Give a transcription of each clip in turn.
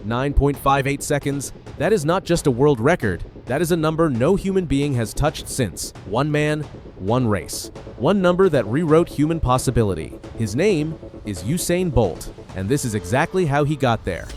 9.58 seconds. That is not just a world record. That is a number no human being has touched since. One man, one race. One number that rewrote human possibility. His name is Usain Bolt, and this is exactly how he got there.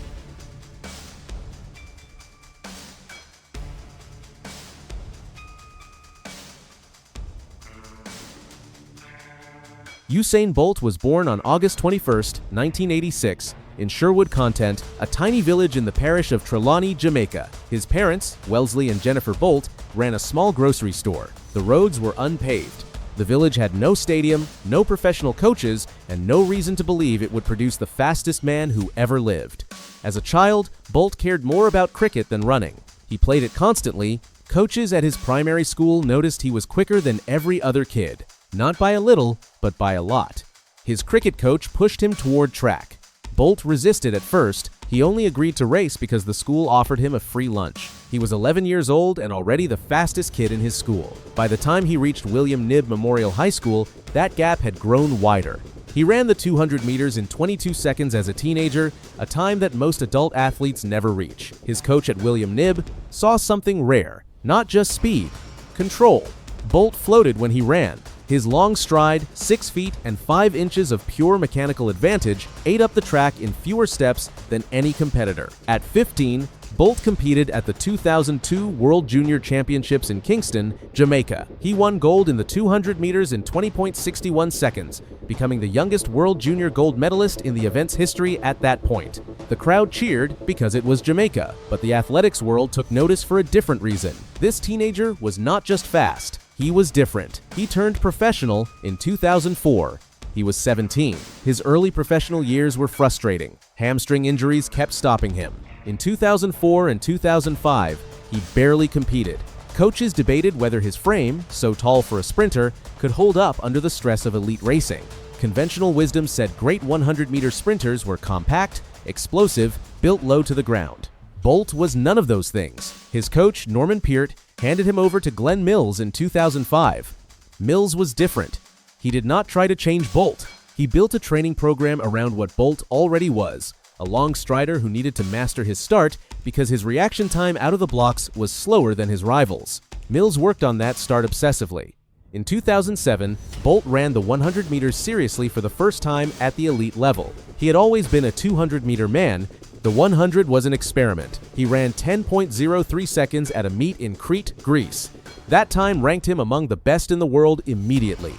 Usain Bolt was born on August 21, 1986, in Sherwood Content, a tiny village in the parish of Trelawney, Jamaica. His parents, Wellesley and Jennifer Bolt, ran a small grocery store. The roads were unpaved. The village had no stadium, no professional coaches, and no reason to believe it would produce the fastest man who ever lived. As a child, Bolt cared more about cricket than running. He played it constantly. Coaches at his primary school noticed he was quicker than every other kid. Not by a little, but by a lot. His cricket coach pushed him toward track. Bolt resisted at first. He only agreed to race because the school offered him a free lunch. He was 11 years old and already the fastest kid in his school. By the time he reached William Knibb Memorial High School, that gap had grown wider. He ran the 200 meters in 22 seconds as a teenager, a time that most adult athletes never reach. His coach at William Knibb saw something rare, not just speed, control. Bolt floated when he ran. His long stride, 6 feet and 5 inches of pure mechanical advantage, ate up the track in fewer steps than any competitor. At 15, Bolt competed at the 2002 World Junior Championships in Kingston, Jamaica. He won gold in the 200 meters in 20.61 seconds, becoming the youngest World Junior gold medalist in the event's history at that point. The crowd cheered because it was Jamaica, but the athletics world took notice for a different reason. This teenager was not just fast. He was different. He turned professional in 2004. He was 17. His early professional years were frustrating. Hamstring injuries kept stopping him. In 2004 and 2005, he barely competed. Coaches debated whether his frame, so tall for a sprinter, could hold up under the stress of elite racing. Conventional wisdom said great 100-meter sprinters were compact, explosive, built low to the ground. Bolt was none of those things. His coach, Norman Peart, handed him over to Glenn Mills in 2005. Mills was different. He did not try to change Bolt. He built a training program around what Bolt already was, a long strider who needed to master his start because his reaction time out of the blocks was slower than his rivals. Mills worked on that start obsessively. In 2007, Bolt ran the 100 meters seriously for the first time at the elite level. He had always been a 200-meter man. The 100 was an experiment. He ran 10.03 seconds at a meet in Crete, Greece. That time ranked him among the best in the world immediately.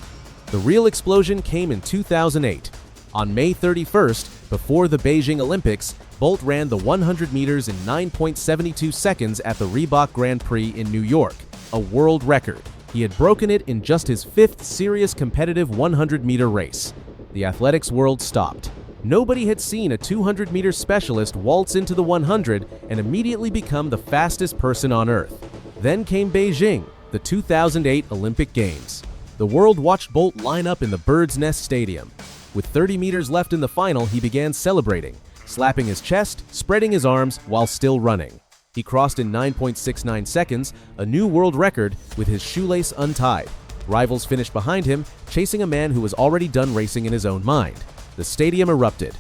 The real explosion came in 2008. On May 31st, before the Beijing Olympics, Bolt ran the 100 meters in 9.72 seconds at the Reebok Grand Prix in New York, a world record. He had broken it in just his 5th serious competitive 100-meter race. The athletics world stopped. Nobody had seen a 200-meter specialist waltz into the 100 and immediately become the fastest person on Earth. Then came Beijing, the 2008 Olympic Games. The world watched Bolt line up in the Bird's Nest Stadium. With 30 meters left in the final, he began celebrating, slapping his chest, spreading his arms while still running. He crossed in 9.69 seconds, a new world record, with his shoelace untied. Rivals finished behind him, chasing a man who was already done racing in his own mind. The stadium erupted.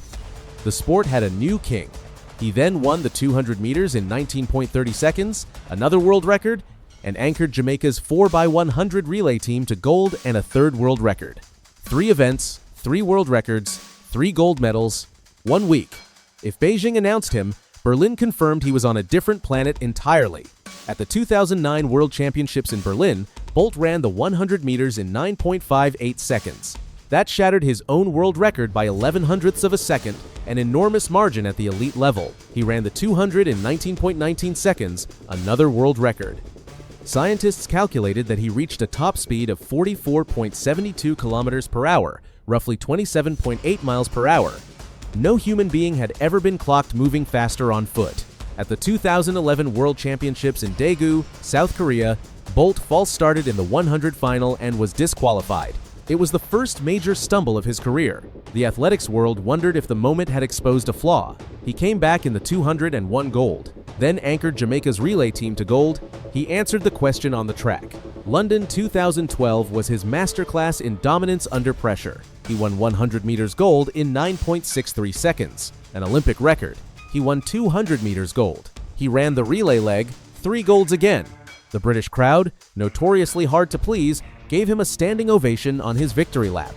The sport had a new king. He then won the 200 meters in 19.30 seconds, another world record, and anchored Jamaica's 4x100 relay team to gold and a 3rd world record. 3 events, 3 world records, 3 gold medals, 1 week. If Beijing announced him, Berlin confirmed he was on a different planet entirely. At the 2009 World Championships in Berlin, Bolt ran the 100 meters in 9.58 seconds. That shattered his own world record by 11/100ths of a second, an enormous margin at the elite level. He ran the 200 in 19.19 seconds, another world record. Scientists calculated that he reached a top speed of 44.72 kilometers per hour, roughly 27.8 miles per hour. No human being had ever been clocked moving faster on foot. At the 2011 World Championships in Daegu, South Korea, Bolt false started in the 100 final and was disqualified. It was the first major stumble of his career. The athletics world wondered if the moment had exposed a flaw. He came back in the 200 and won gold, then anchored Jamaica's relay team to gold. He answered the question on the track. London 2012 was his masterclass in dominance under pressure. He won 100 meters gold in 9.63 seconds, an Olympic record. he won 200 meters gold. He ran the relay leg, 3 golds again. The British crowd, notoriously hard to please, gave him a standing ovation on his victory lap.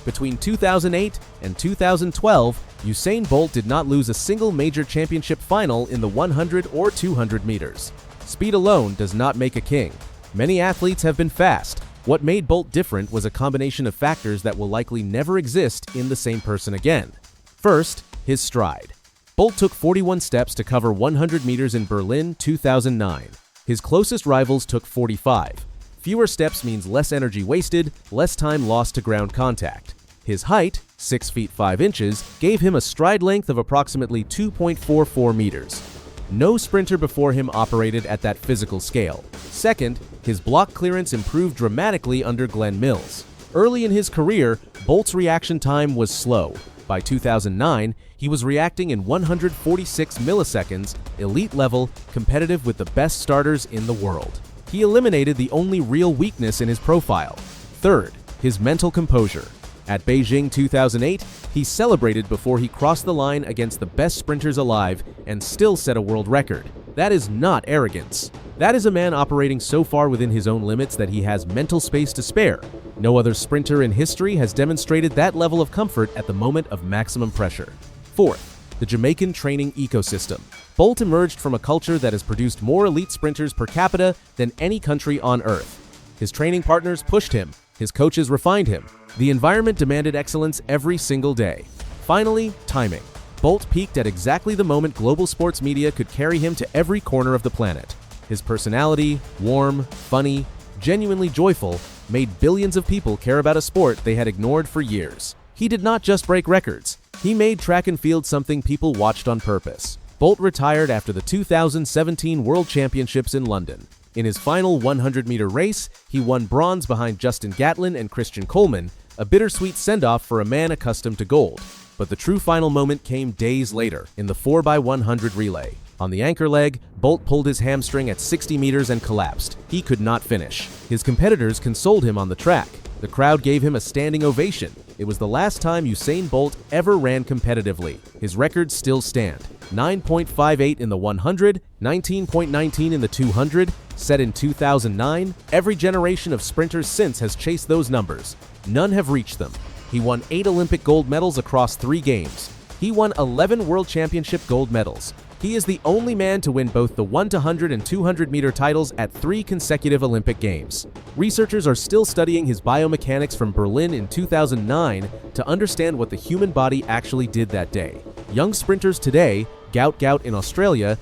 Between 2008 and 2012, Usain Bolt did not lose a single major championship final in the 100 or 200 meters. Speed alone does not make a king. Many athletes have been fast. What made Bolt different was a combination of factors that will likely never exist in the same person again. First, his stride. Bolt took 41 steps to cover 100 meters in Berlin 2009. His closest rivals took 45. Fewer steps means less energy wasted, less time lost to ground contact. His height, 6 feet 5 inches, gave him a stride length of approximately 2.44 meters. No sprinter before him operated at that physical scale. Second, his block clearance improved dramatically under Glenn Mills. Early in his career, Bolt's reaction time was slow. By 2009, he was reacting in 146 milliseconds, elite level, competitive with the best starters in the world. He eliminated the only real weakness in his profile. Third, his mental composure. At Beijing 2008, he celebrated before he crossed the line against the best sprinters alive and still set a world record. That is not arrogance. That is a man operating so far within his own limits that he has mental space to spare. No other sprinter in history has demonstrated that level of comfort at the moment of maximum pressure. Fourth, the Jamaican training ecosystem. Bolt emerged from a culture that has produced more elite sprinters per capita than any country on earth. His training partners pushed him. His coaches refined him. The environment demanded excellence every single day. Finally, timing. Bolt peaked at exactly the moment global sports media could carry him to every corner of the planet. His personality, warm, funny, genuinely joyful, made billions of people care about a sport they had ignored for years. He did not just break records. He made track and field something people watched on purpose. Bolt retired after the 2017 World Championships in London. In his final 100-meter race, he won bronze behind Justin Gatlin and Christian Coleman, a bittersweet send-off for a man accustomed to gold. But the true final moment came days later, in the 4x100 relay. On the anchor leg, Bolt pulled his hamstring at 60 meters and collapsed. He could not finish. His competitors consoled him on the track. The crowd gave him a standing ovation. It was the last time Usain Bolt ever ran competitively. His records still stand. 9.58 in the 100, 19.19 in the 200, set in 2009. Every generation of sprinters since has chased those numbers. None have reached them. He won 8 Olympic gold medals across 3 games. He won 11 World Championship gold medals. He is the only man to win both the 100 and 200 meter titles at 3 consecutive Olympic Games. Researchers are still studying his biomechanics from Berlin in 2009 to understand what the human body actually did that day. Young sprinters today, Gout in Australia,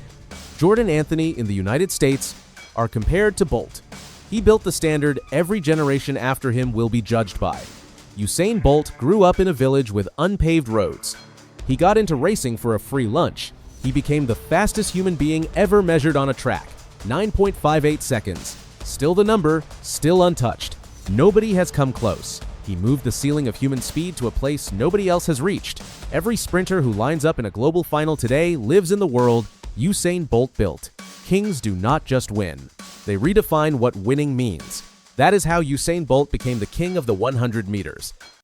Jordan Anthony in the United States, are compared to Bolt. He built the standard every generation after him will be judged by. Usain Bolt grew up in a village with unpaved roads. He got into racing for a free lunch. He became the fastest human being ever measured on a track, 9.58 seconds. Still the number, still untouched. Nobody has come close. He moved the ceiling of human speed to a place nobody else has reached. Every sprinter who lines up in a global final today lives in the world Usain Bolt built. Kings do not just win. They redefine what winning means. That is how Usain Bolt became the king of the 100 meters.